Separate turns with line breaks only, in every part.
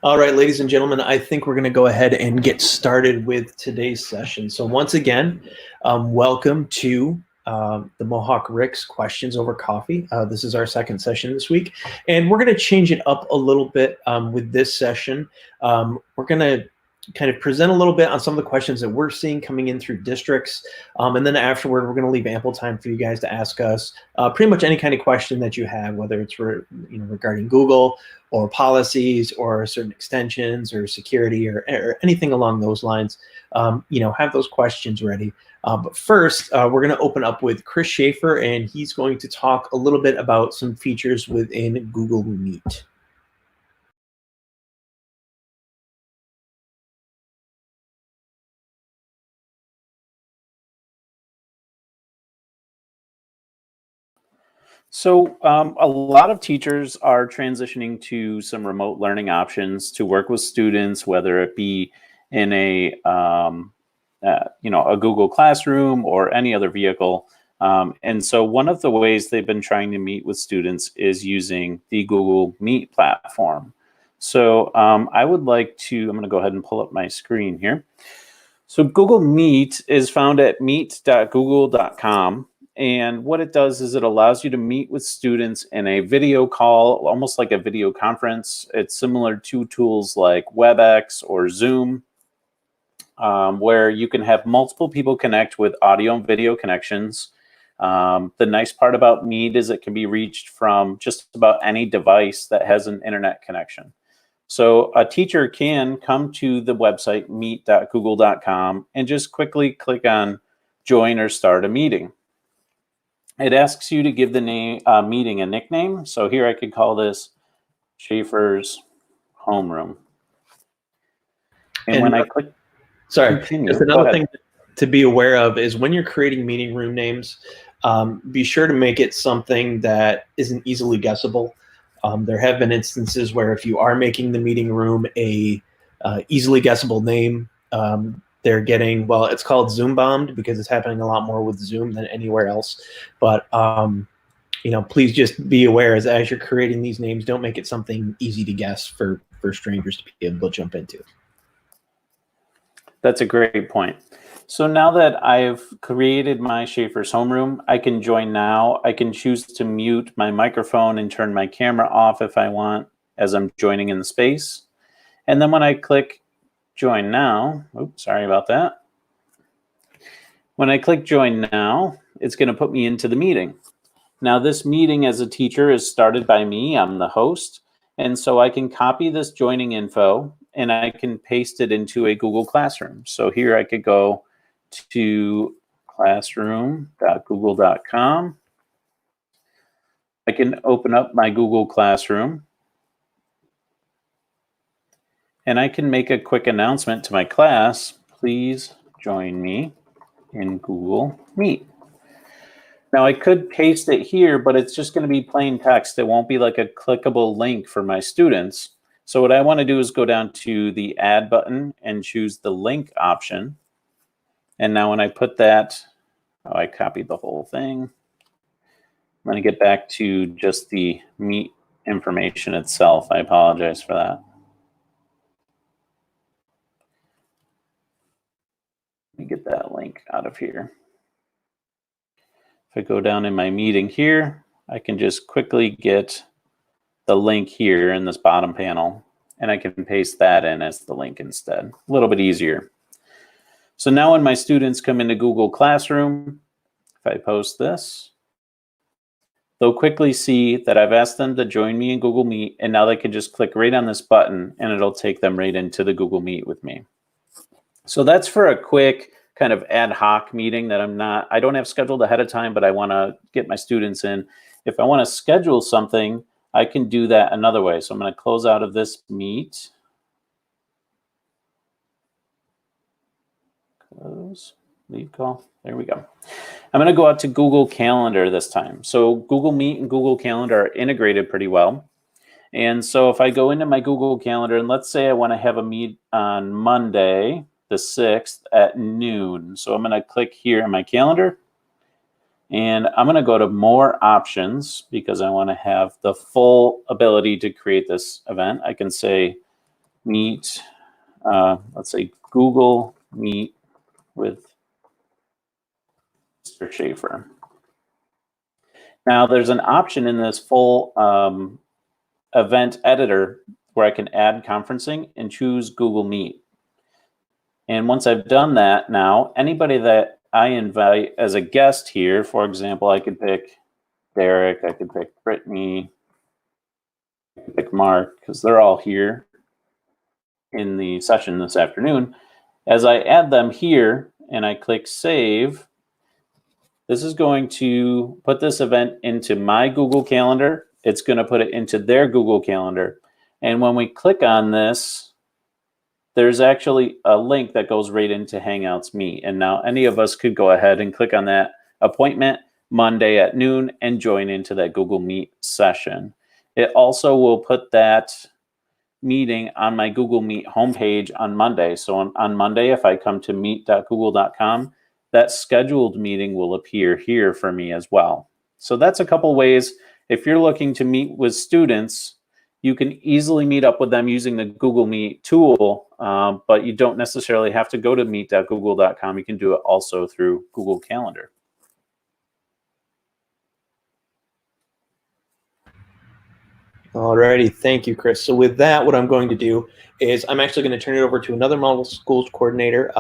All right, ladies and gentlemen, I think we're going to go ahead and get started with today's session. So once again, welcome to the Mohawk Rick's Questions Over Coffee. This is our second session this week, and we're going to change it up a little bit with this session. We're going to kind of present a little bit on some of the questions that we're seeing coming in through districts. And then afterward, we're going to leave ample time for you guys to ask us pretty much any kind of question that you have, whether it's regarding Google or policies or certain extensions or security or anything along those lines. Have those questions ready. But first, we're going to open up with Chris Schaefer, and he's going to talk a little bit about some features within Google Meet.
So a lot of teachers are transitioning to some remote learning options to work with students, whether it be in a Google Classroom or any other vehicle. And so one of the ways they've been trying to meet with students is using the Google Meet platform. So I would like to, I'm going to go ahead and pull up my screen here. So Google Meet is found at meet.google.com. And what it does is it allows you to meet with students in a video call, almost like a video conference. It's similar to tools like WebEx or Zoom, where you can have multiple people connect with audio and video connections. The nice part about Meet is it can be reached from just about any device that has an internet connection. So a teacher can come to the website meet.google.com and just quickly click on join or start a meeting. It asks you to give the meeting a nickname. So here I could call this Schaefer's Homeroom. And when I click continue,
just another thing to be aware of is when you're creating meeting room names, be sure to make it something that isn't easily guessable. There have been instances where if you are making the meeting room a easily guessable name, they're getting, well, it's called Zoom bombed because it's happening a lot more with Zoom than anywhere else. But, please just be aware as you're creating these names, don't make it something easy to guess for strangers to be able to jump into.
That's a great point. So now that I've created my Schaefer's Homeroom, I can join now. I can choose to mute my microphone and turn my camera off if I want as I'm joining in the space. And then when I click join now, oops, sorry about that. When I click join now, it's going to put me into the meeting. Now this meeting as a teacher is started by me. I'm the host. And so I can copy this joining info and I can paste it into a Google Classroom. So here I could go to classroom.google.com. I can open up my Google Classroom. And I can make a quick announcement to my class, please join me in Google Meet. Now I could paste it here, but it's just going to be plain text. It won't be like a clickable link for my students. So what I want to do is go down to the add button and choose the link option. And now when I put that, I copied the whole thing. I'm going to get back to just the Meet information itself. I apologize for that. Let me get that link out of here. If I go down in my meeting here, I can just quickly get the link here in this bottom panel, and I can paste that in as the link instead. A little bit easier. So now when my students come into Google Classroom, if I post this, they'll quickly see that I've asked them to join me in Google Meet, and now they can just click right on this button and it'll take them right into the Google Meet with me. So that's for a quick kind of ad hoc meeting that I don't have scheduled ahead of time, but I want to get my students in. If I want to schedule something, I can do that another way. So I'm going to close out of this Meet. Close, leave call. There we go. I'm going to go out to Google Calendar this time. So Google Meet and Google Calendar are integrated pretty well. And so if I go into my Google Calendar, and let's say I want to have a meet on Monday, the 6th at noon. So I'm going to click here in my calendar and I'm going to go to more options because I want to have the full ability to create this event. I can say Meet, let's say Google Meet with Mr. Schaefer. Now there's an option in this full event editor where I can add conferencing and choose Google Meet. And once I've done that, now anybody that I invite as a guest here, for example, I could pick Derek, I could pick Brittany, I could pick Mark, because they're all here in the session this afternoon. As I add them here and I click save, this is going to put this event into my Google Calendar. It's going to put it into their Google Calendar. And when we click on this, there's actually a link that goes right into Hangouts Meet. And now any of us could go ahead and click on that appointment Monday at noon and join into that Google Meet session. It also will put that meeting on my Google Meet homepage on Monday. So on Monday, if I come to meet.google.com, that scheduled meeting will appear here for me as well. So that's a couple ways. If you're looking to meet with students, you can easily meet up with them using the Google Meet tool, but you don't necessarily have to go to meet.google.com. You can do it also through Google Calendar.
Alrighty, thank you, Chris. So with that, what I'm going to do is I'm actually going to turn it over to another model schools coordinator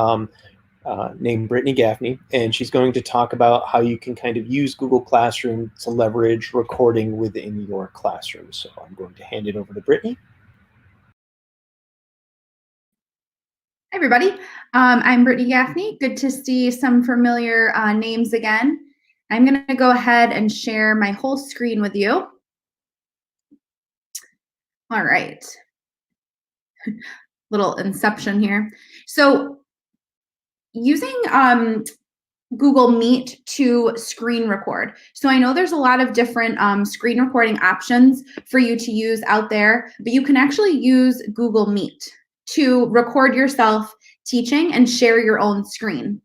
named Brittany Gaffney, and she's going to talk about how you can kind of use Google Classroom to leverage recording within your classroom. So I'm going to hand it over to Brittany.
Hi, everybody. I'm Brittany Gaffney. Good to see some familiar names again. I'm going to go ahead and share my whole screen with you. All right. Little inception here. So using Google Meet to screen record. So I know there's a lot of different screen recording options for you to use out there, but you can actually use Google Meet to record yourself teaching and share your own screen.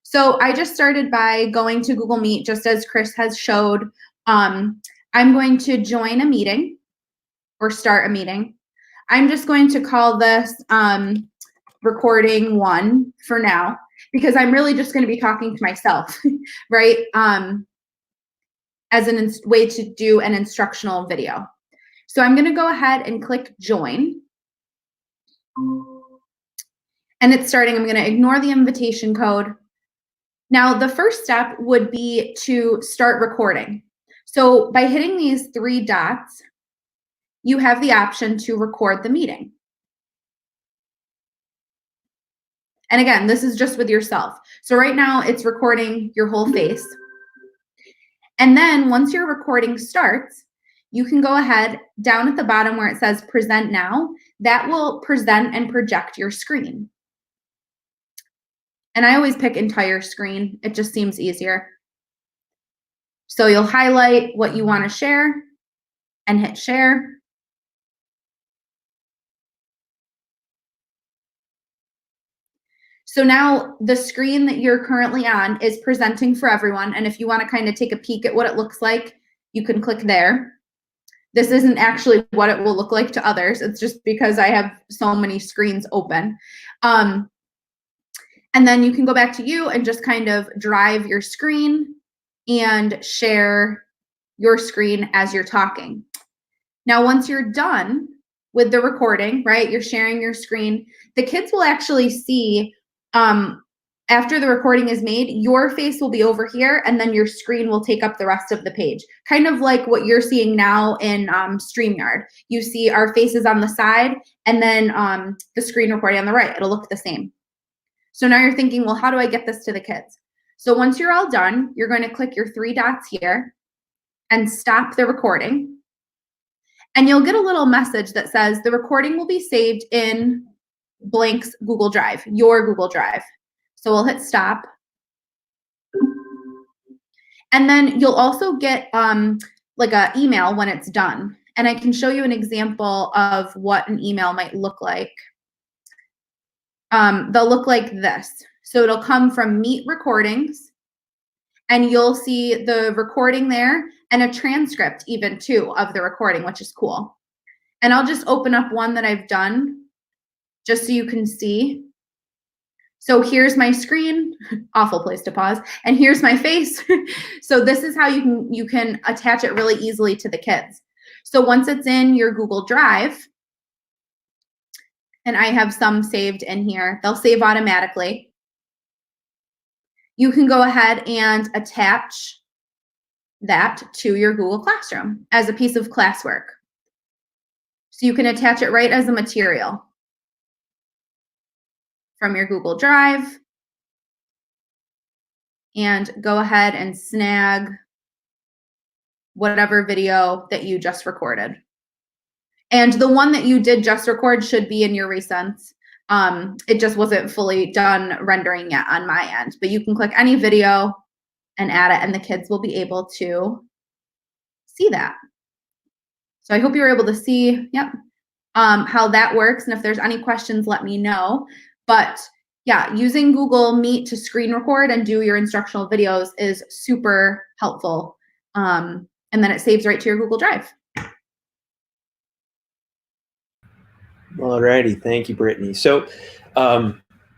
So I just started by going to Google Meet, just as Chris has showed. I'm going to join a meeting or start a meeting. I'm just going to call this recording 1 for now, because I'm really just going to be talking to myself, right? As a way to do an instructional video. So I'm going to go ahead and click join. And it's starting. I'm going to ignore the invitation code. Now, the first step would be to start recording. So by hitting these 3 dots, you have the option to record the meeting. And again, this is just with yourself. So right now it's recording your whole face. And then once your recording starts, you can go ahead down at the bottom where it says present now. That will present and project your screen. And I always pick entire screen. It just seems easier. So you'll highlight what you want to share and hit share. So now the screen that you're currently on is presenting for everyone. And if you want to kind of take a peek at what it looks like, you can click there. This isn't actually what it will look like to others. It's just because I have so many screens open. And then you can go back to you and just kind of drive your screen and share your screen as you're talking. Now, once you're done with the recording, right, you're sharing your screen, the kids will actually see after the recording is made, your face will be over here and then your screen will take up the rest of the page. Kind of like what you're seeing now in StreamYard. You see our faces on the side and then the screen recording on the right. It'll look the same. So now you're thinking, well, how do I get this to the kids? So once you're all done, you're going to click your 3 dots here and stop the recording. And you'll get a little message that says the recording will be saved in blank's Google Drive, your Google Drive. So we'll hit stop. And then you'll also get like an email when it's done. And I can show you an example of what an email might look like. They'll look like this. So it'll come from Meet Recordings, and you'll see the recording there and a transcript even too of the recording, which is cool. And I'll just open up one that I've done just so you can see. So here's my screen, awful place to pause, and here's my face. So this is how you can attach it really easily to the kids. So once it's in your Google Drive, and I have some saved in here, they'll save automatically. You can go ahead and attach that to your Google Classroom as a piece of classwork. So you can attach it right as a material from your Google Drive and go ahead and snag whatever video that you just recorded. And the one that you did just record should be in your recents. It just wasn't fully done rendering yet on my end, but you can click any video and add it and the kids will be able to see that. So I hope you were able to see, how that works. And if there's any questions, let me know. But yeah, using Google Meet to screen record and do your instructional videos is super helpful. And then it saves right to your Google Drive.
Alrighty, thank you, Brittany. So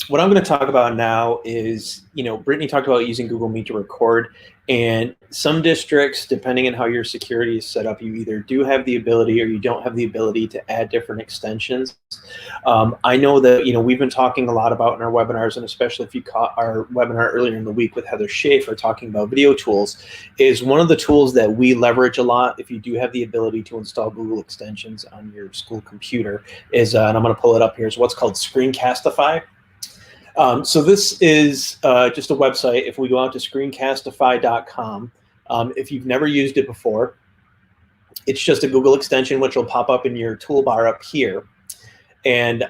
what I'm going to talk about now is, Brittany talked about using Google Meet to record, and some districts, depending on how your security is set up, you either do have the ability or you don't have the ability to add different extensions. I know that, we've been talking a lot about in our webinars, and especially if you caught our webinar earlier in the week with Heather Schaefer talking about video tools, is one of the tools that we leverage a lot if you do have the ability to install Google extensions on your school computer is, and I'm going to pull it up here, is what's called screencastify. So this is just a website. If we go out to screencastify.com, if you've never used it before, it's just a Google extension, which will pop up in your toolbar up here. And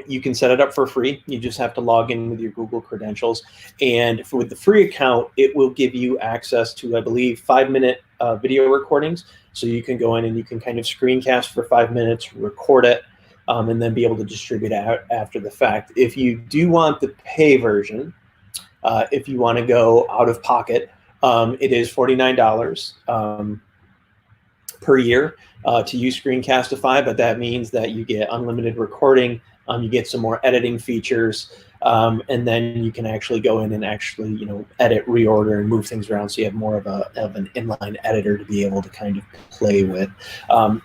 you can set it up for free. You just have to log in with your Google credentials. And with the free account, it will give you access to, I believe, 5-minute video recordings. So you can go in and you can kind of screencast for 5 minutes, record it, and then be able to distribute it after the fact. If you do want the pay version, if you want to go out of pocket, it is $49 per year to use Screencastify, but that means that you get unlimited recording, you get some more editing features, and then you can actually go in and actually, edit, reorder, and move things around, so you have more of an inline editor to be able to kind of play with.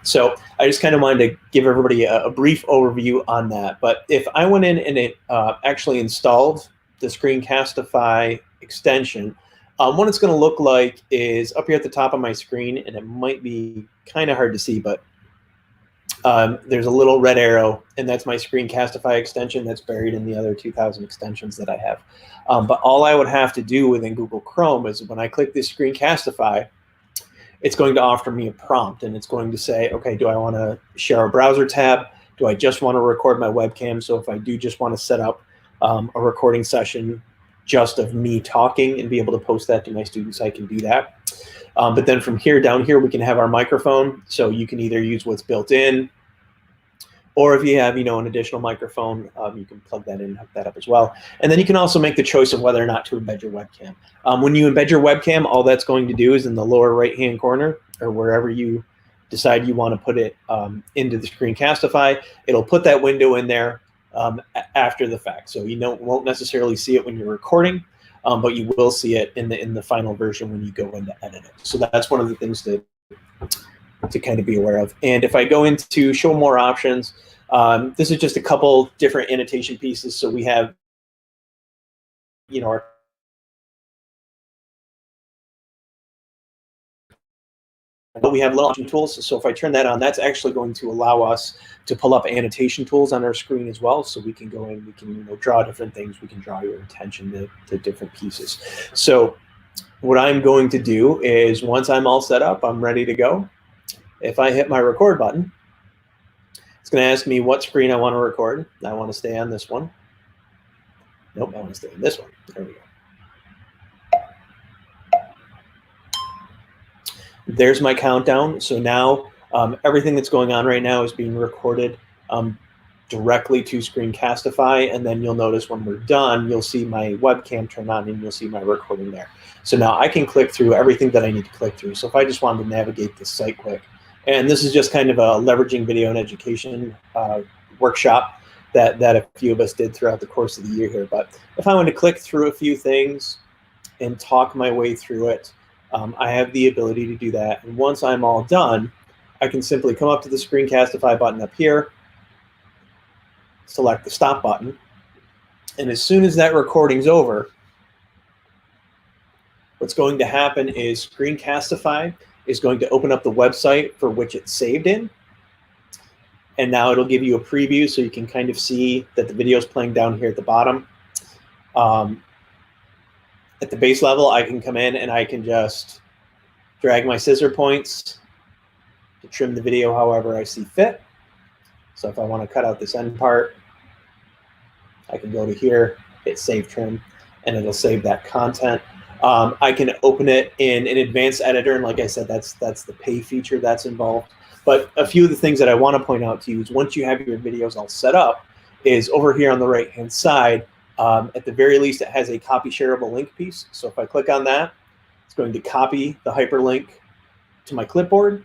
So I just kind of wanted to give everybody a brief overview on that. But if I went in and it actually installed the Screencastify extension, what it's going to look like is up here at the top of my screen, and it might be kind of hard to see, but there's a little red arrow, and that's my Screencastify extension that's buried in the other 2,000 extensions that I have. But all I would have to do within Google Chrome is when I click this Screencastify, it's going to offer me a prompt, and it's going to say, okay, do I want to share a browser tab? Do I just want to record my webcam? So if I do just want to set up a recording session just of me talking and be able to post that to my students, I can do that. But then from here, down here, we can have our microphone. So you can either use what's built in, or if you have, an additional microphone, you can plug that in and hook that up as well. And then you can also make the choice of whether or not to embed your webcam. When you embed your webcam, all that's going to do is in the lower right-hand corner, or wherever you decide you want to put it into the Screencastify, it'll put that window in there after the fact. So you won't necessarily see it when you're recording, but you will see it in the final version when you go in to edit it. So that's one of the things to kind of be aware of. And if I go into show more options, this is just a couple different annotation pieces. So we have, our but we have little option tools. So if I turn that on, that's actually going to allow us to pull up annotation tools on our screen as well. So we can go in, we can draw different things. We can draw your attention to different pieces. So what I'm going to do is once I'm all set up, I'm ready to go. If I hit my record button, it's going to ask me what screen I want to record. I want to stay on this one. Nope, I want to stay on this one. There we go. There's my countdown. So now everything that's going on right now is being recorded directly to Screencastify, and then you'll notice when we're done, you'll see my webcam turn on and you'll see my recording there. So now I can click through everything that I need to click through. So if I just wanted to navigate this site quick, and this is just kind of a leveraging video and education workshop that a few of us did throughout the course of the year here. But if I want to click through a few things and talk my way through it, I have the ability to do that. And once I'm all done, I can simply come up to the Screencastify button up here, select the stop button, and as soon as that recording's over, what's going to happen is Screencastify is going to open up the website for which it's saved in. And now it'll give you a preview so you can kind of see that the video is playing down here at the bottom. At the base level, I can come in and I can just drag my scissor points to trim the video however I see fit. So if I want to cut out this end part, I can go to here, hit save trim, and it'll save that content. I can open it in an advanced editor, and like I said, that's the pay feature that's involved. But a few of the things that I want to point out to you is once you have your videos all set up, is over here on the right-hand side, at the very least, it has a copy shareable link piece. So if I click on that, it's going to copy the hyperlink to my clipboard,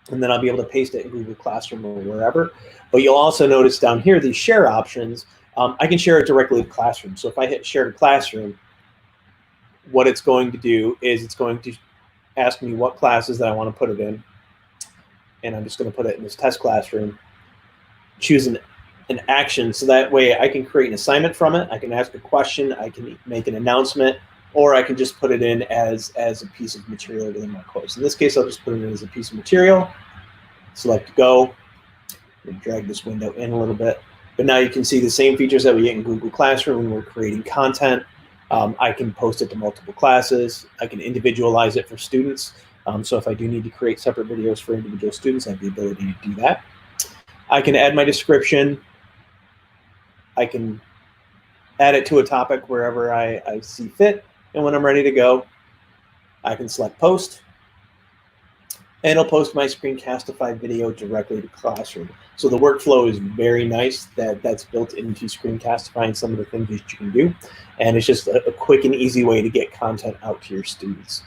and then I'll be able to paste it in Google Classroom or wherever. But you'll also notice down here, these share options, I can share it directly to Classroom. So if I hit share to Classroom, what it's going to do is it's going to ask me what classes that I want to put it in. And I'm just going to put it in this test classroom, choose an action, so that way I can create an assignment from it. I can ask a question, I can make an announcement, or I can just put it in as a piece of material within my course. In this case, I'll just put it in as a piece of material, select go, and drag this window in a little bit. But now you can see the same features that we get in Google Classroom when we're creating content. I can post it to multiple classes. I can individualize it for students. So if I do need to create separate videos for individual students, I have the ability to do that. I can add my description. I can add it to a topic wherever I see fit. And when I'm ready to go, I can select post. And it'll post my Screencastify video directly to Classroom. So the workflow is very nice that's built into Screencastify and some of the things that you can do. And it's just a quick and easy way to get content out to your students.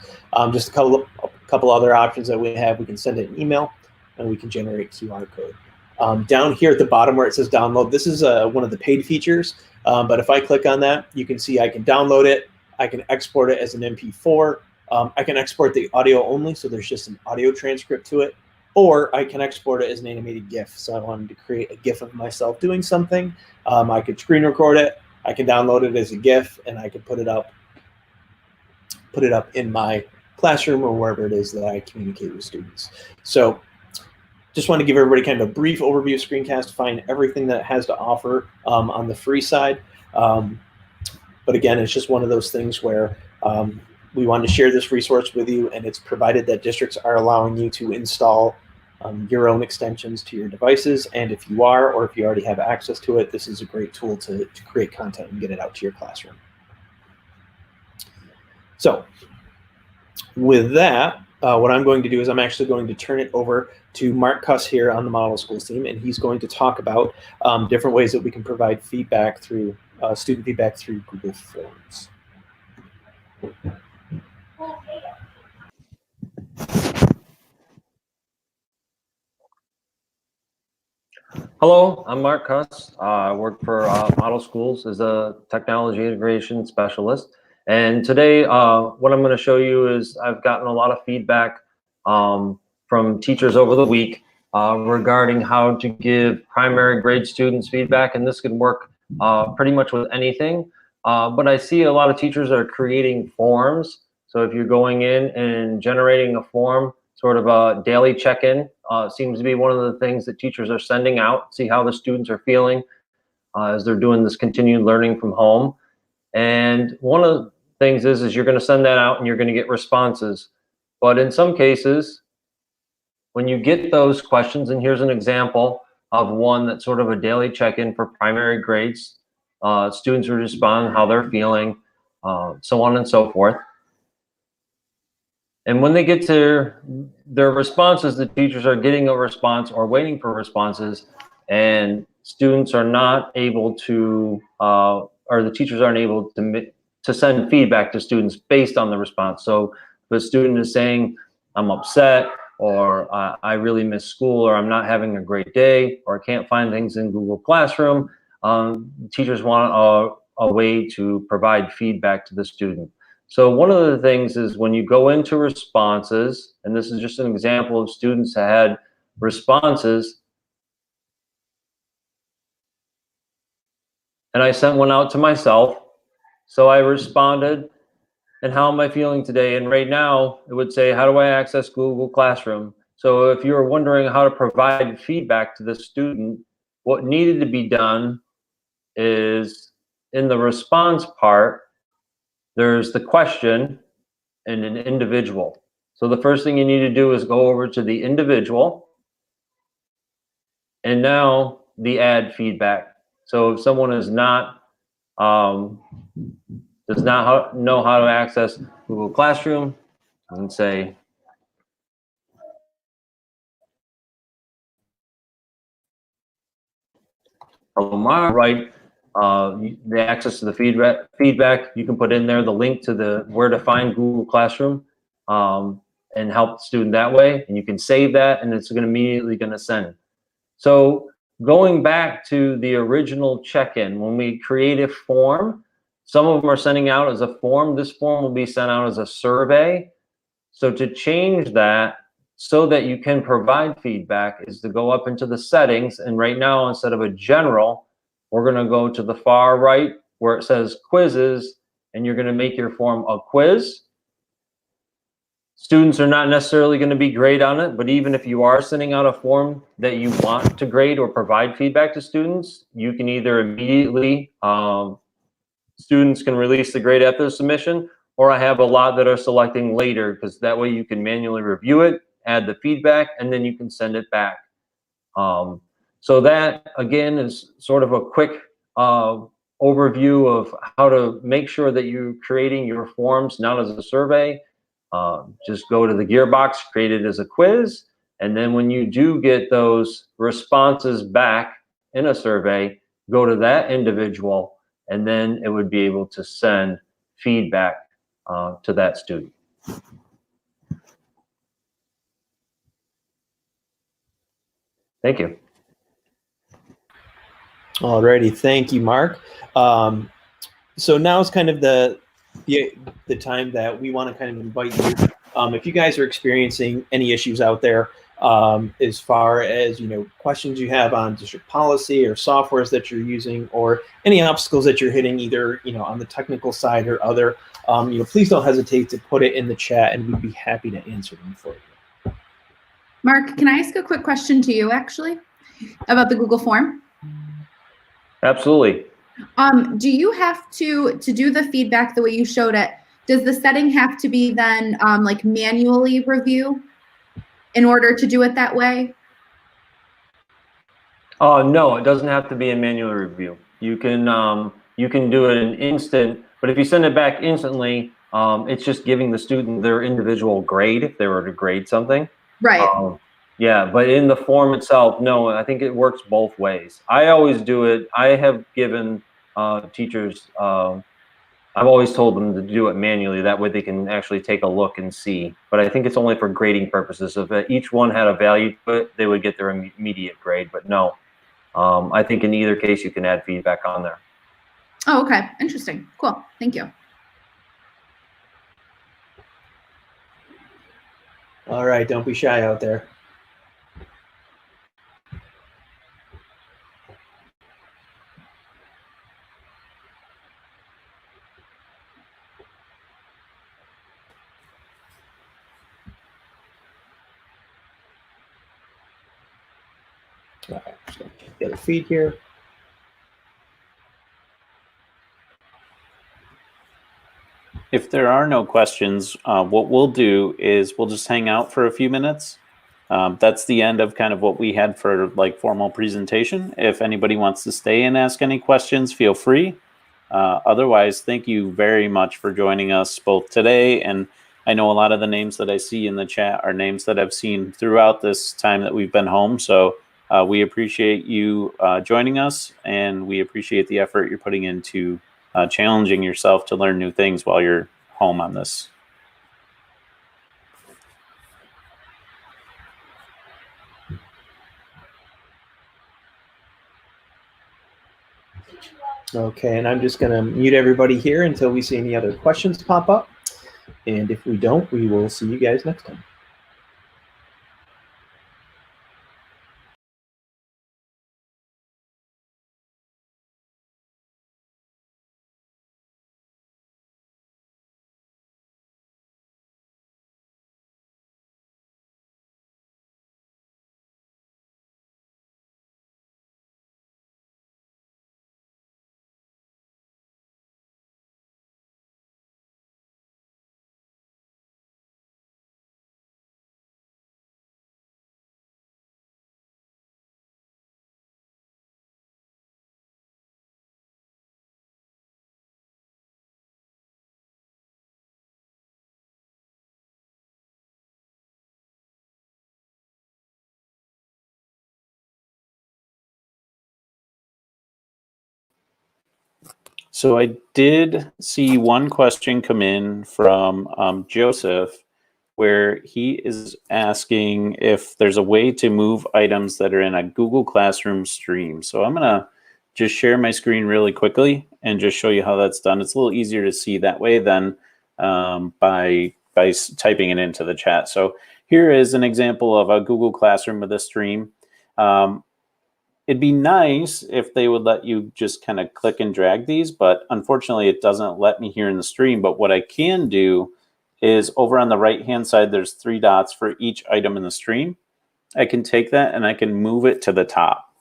Just a couple other options that we have. We can send it an email, and we can generate QR code. Down here at the bottom where it says download, this is one of the paid features. But if I click on that, you can see I can download it. I can export it as an MP4. I can export the audio only, so there's just an audio transcript to it. Or I can export it as an animated GIF. So I wanted to create a GIF of myself doing something. I could screen record it. I can download it as a GIF, and I could put it up in my classroom or wherever it is that I communicate with students. So just want to give everybody kind of a brief overview of Screencastify and everything that it has to offer on the free side. But again, it's just one of those things where we want to share this resource with you, and it's provided that districts are allowing you to install your own extensions to your devices. And if you are, or if you already have access to it, this is a great tool to create content and get it out to your classroom. So with that, what I'm going to do is I'm actually going to turn it over to Mark Kuss here on the Model Schools team, and he's going to talk about different ways that we can provide feedback through student feedback through Google Forms.
Hello, I'm Mark Kuss. I work for Model Schools as a technology integration specialist. And today, what I'm going to show you is I've gotten a lot of feedback from teachers over the week regarding how to give primary grade students feedback. And this can work pretty much with anything. But I see a lot of teachers are creating forms. So if you're going in and generating a form, sort of a daily check-in seems to be one of the things that teachers are sending out, see how the students are feeling as they're doing this continued learning from home. And one of the things is you're going to send that out and you're going to get responses. But in some cases, when you get those questions, and here's an example of one that's sort of a daily check-in for primary grades, students will respond how they're feeling, so on and so forth. And when they get to their responses, the teachers are getting a response or waiting for responses, and students are not able to, or the teachers aren't able to send feedback to students based on the response. So if a student is saying, I'm upset, or I really miss school, or I'm not having a great day, or I can't find things in Google Classroom, teachers want a way to provide feedback to the student. So one of the things is when you go into responses, and this is just an example of students that had responses, and I sent one out to myself. So I responded, and how am I feeling today? And right now it would say, how do I access Google Classroom? So if you're wondering how to provide feedback to the student, what needed to be done is in the response part, there's the question and an individual. So the first thing you need to do is go over to the individual, and now the add feedback. So if someone is not does not know how to access Google Classroom, and say, hello, Mark, right? The access to the feedback, you can put in there the link to the where to find Google Classroom, and help the student that way. And you can save that, and it's immediately going to send. So going back to the original check-in, when we create a form, some of them are sending out as a form. This form will be sent out as a survey. So to change that so that you can provide feedback is to go up into the settings. And right now, instead of a general, we're going to go to the far right where it says quizzes, and you're going to make your form a quiz. Students are not necessarily going to be great on it, but even if you are sending out a form that you want to grade or provide feedback to students, you can either immediately, students can release the grade after the submission, or I have a lot that are selecting later, because that way you can manually review it, add the feedback, and then you can send it back. So that, again, is sort of a quick overview of how to make sure that you're creating your forms not as a survey. Just go to the gearbox, create it as a quiz, and then when you do get those responses back in a survey, go to that individual, and then it would be able to send feedback to that student. Thank you.
Alrighty, thank you, Mark. So now is kind of the time that we want to kind of invite you. If you guys are experiencing any issues out there, as far as questions you have on district policy or softwares that you're using, or any obstacles that you're hitting, either on the technical side or other, please don't hesitate to put it in the chat, and we'd be happy to answer them for you.
Mark, can I ask a quick question to you, actually, about the Google form?
Absolutely.
Do you have to do the feedback the way you showed it? Does the setting have to be then like manually review in order to do it that way?
No, it doesn't have to be a manual review. You can do it in instant, but if you send it back instantly, it's just giving the student their individual grade if they were to grade something.
Right.
Yeah, but in the form itself, no, I think it works both ways. I always do it. I have given teachers, I've always told them to do it manually. That way they can actually take a look and see. But I think it's only for grading purposes. So if each one had a value to it, they would get their immediate grade. But no, I think in either case, you can add feedback on there.
Oh, okay. Interesting. Cool. Thank you.
All right, don't be shy out there. All right, just gonna check the other feed here.
If there are no questions, what we'll do is we'll just hang out for a few minutes. That's the end of kind of what we had for like formal presentation. If anybody wants to stay and ask any questions, feel free. Otherwise, thank you very much for joining us both today. And I know a lot of the names that I see in the chat are names that I've seen throughout this time that we've been home. So we appreciate you joining us, and we appreciate the effort you're putting into challenging yourself to learn new things while you're home on this.
Okay, and I'm just going to mute everybody here until we see any other questions pop up. And if we don't, we will see you guys next time.
So I did see one question come in from Joseph, where he is asking if there's a way to move items that are in a Google Classroom stream. So I'm going to just share my screen really quickly and just show you how that's done. It's a little easier to see that way than by typing it into the chat. So here is an example of a Google Classroom with a stream. It'd be nice if they would let you just kind of click and drag these, but unfortunately it doesn't let me here in the stream. But what I can do is over on the right-hand side, there's 3 dots for each item in the stream. I can take that and I can move it to the top.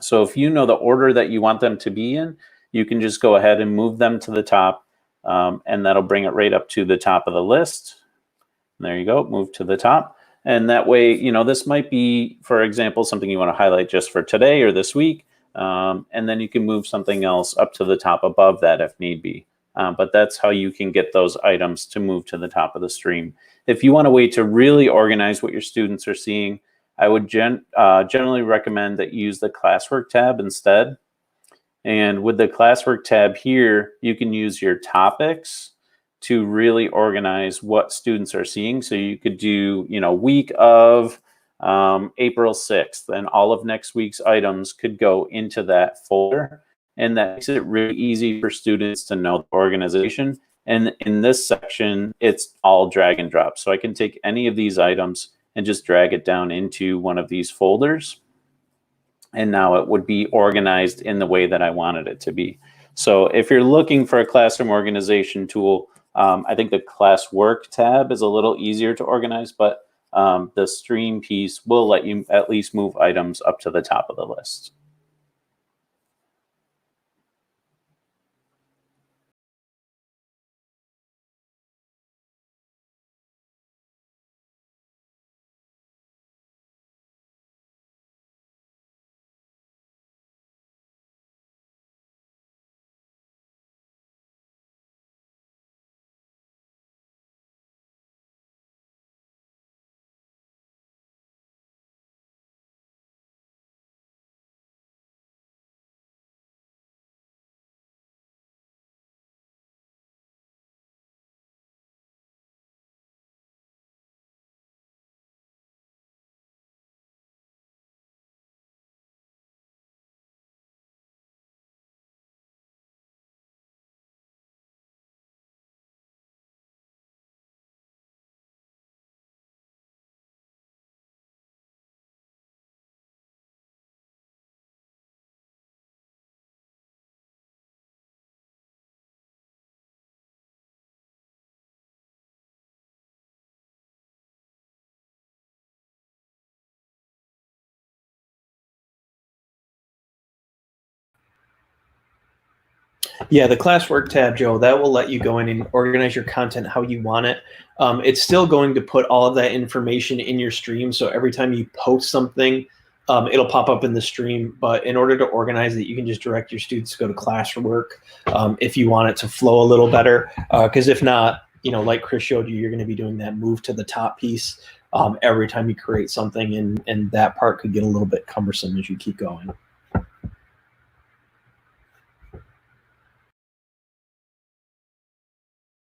So if you know the order that you want them to be in, you can just go ahead and move them to the top, and that'll bring it right up to the top of the list. And there you go, move to the top. And that way, you know, this might be, for example, something you want to highlight just for today or this week. And then you can move something else up to the top above that if need be. But that's how you can get those items to move to the top of the stream. If you want a way to really organize what your students are seeing, I would generally recommend that you use the classwork tab instead. And with the classwork tab here, you can use your topics to really organize what students are seeing. So you could do, you know, week of April 6th, and all of next week's items could go into that folder. And that makes it really easy for students to know the organization. And in this section, it's all drag and drop. So I can take any of these items and just drag it down into one of these folders. And now it would be organized in the way that I wanted it to be. So if you're looking for a classroom organization tool, I think the classwork tab is a little easier to organize, but the stream piece will let you at least move items up to the top of the list.
Yeah, the classwork tab, Joe, that will let you go in and organize your content how you want it. It's still going to put all of that information in your stream. So every time you post something, it'll pop up in the stream. But in order to organize it, you can just direct your students to go to classwork if you want it to flow a little better. Because if not, you know, like Chris showed you, you're going to be doing that move to the top piece every time you create something. And that part could get a little bit cumbersome as you keep going.